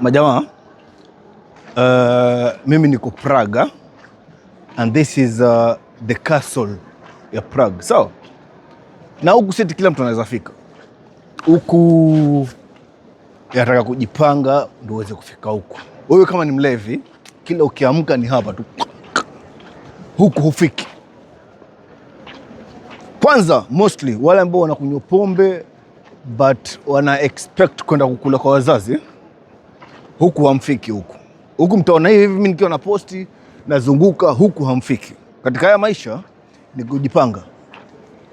Majamaa, mimi niko Prague and this is the castle ya Prague. So, na huku seti kila mtu anaweza fika. Huku yataka kujipanga ndio uweze kufika huku. Wewe kama ni mlevi, kila ukiamka ni hapa tu. Huku hufiki. Kwanza mostly wale ambao wanakunywa pombe but wana expect kwenda kukula kwa wazazi, huku hamfiki huku. Huku mtaona hivi mimi nikiwa na posti nazunguka, huku hamfiki. Katika haya maisha ni kujipanga.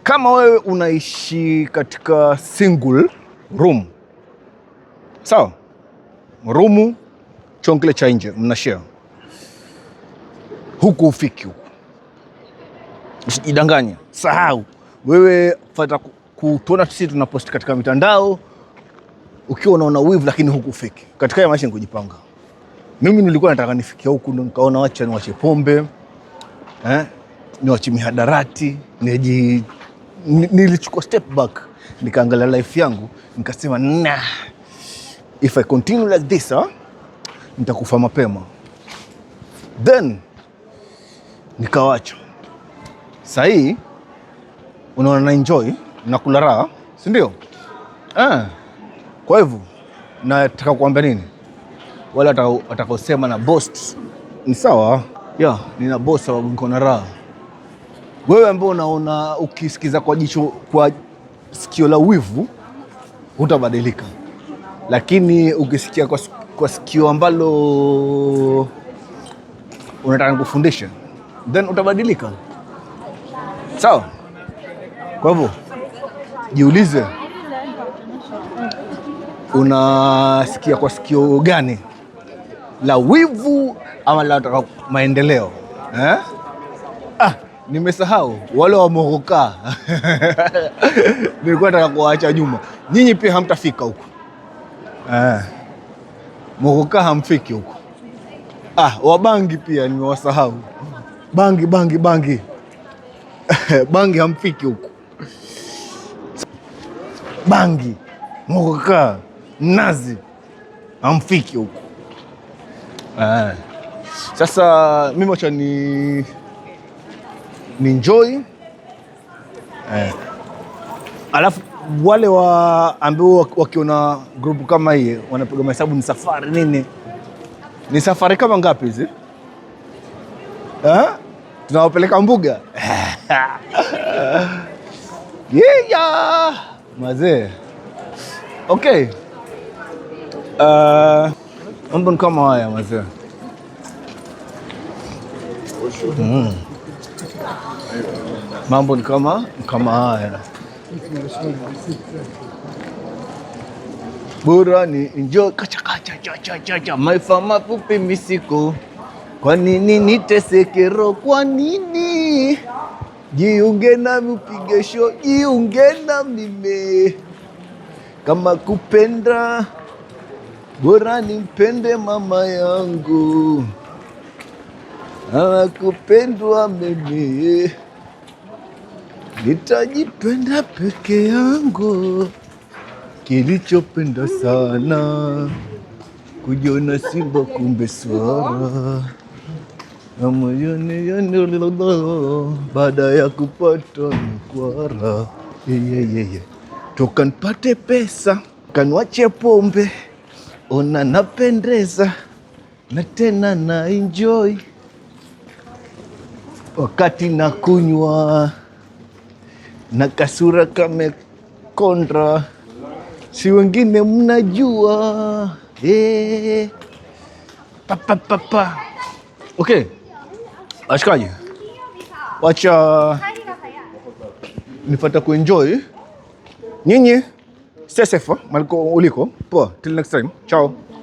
Kama wewe unaishi katika single room, sawa? Room chonkle cha nje mnashare. Huku hufiki huku. Usijidanganye. Sahau. Wewe fata kutuona sisi tunaposti katika mitandao ukiwa unaona wivu, lakini huku fiki. Katika haya maisha ni kujipanga. Mimi nilikuwa nataka nifikia huku, ndo nikaona wacha niwache pombe, niwache mihadarati, nilichukua step back, nikaangalia life yangu, nikasema nah, if I continue like this, nitakufa mapema. Then nikawacha. Sahii unaona na enjoy na kula raha, si ndio? Kwa hivyo nataka kuambia nini? Wala atakosema na boss ni sawa. Nina boss sababu niko na raha. Wewe ambao unaona ukisikiza kwa jicho, kwa sikio la wivu, hutabadilika. Lakini ukisikia kwa sikio ambalo unataka kufundisha, then utabadilika. Sawa? Kwa hivyo jiulize, unasikia kwa sikio gani? La wivu ama la maendeleo? Nimesahau wale wa Mogoka. Nilikuwa nataka kuwaacha nyuma. Nyinyi pia hamtafika huko. Mogoka hamfiki huko. Wabangi pia nimewasahau. Bangi. Bangi hamfiki huko. Bangi, Mogoka, Nazi hamfiki huko. Sasa mimi wacha ni enjoy. Alafu wale ambao wakiona grupu kama hii wanapiga mahesabu ni safari nini? Ni safari kama ngapi hizi? Tunawapeleka mbuga. Mazee. Okay. Mambo ni kama haya mazee. Mambo ni kama haya. Bora ni enjoy kacha maisha mafupi misiko. Kwa nini niteseke roho? Kwa nini? Jiunge na mpige show, jiunge na mimi. Kama kupenda, bora nimpende mama yangu. Kupendwa mimi, nitajipenda peke yangu. Kilichopenda sana, kujiona simba kumbe swara. Baada ya kupata mkwara. Toka nipate pesa, kanwache pombe. Ona napendeza, na tena na enjoy. Wakati na kunywa, na kasura kame kontra. Si wengine mnajua. Okay. Ashikaji, wacha nipata kuenjoy. Nyinyi stay safe maliko uliko. Poa, till next time. Ciao.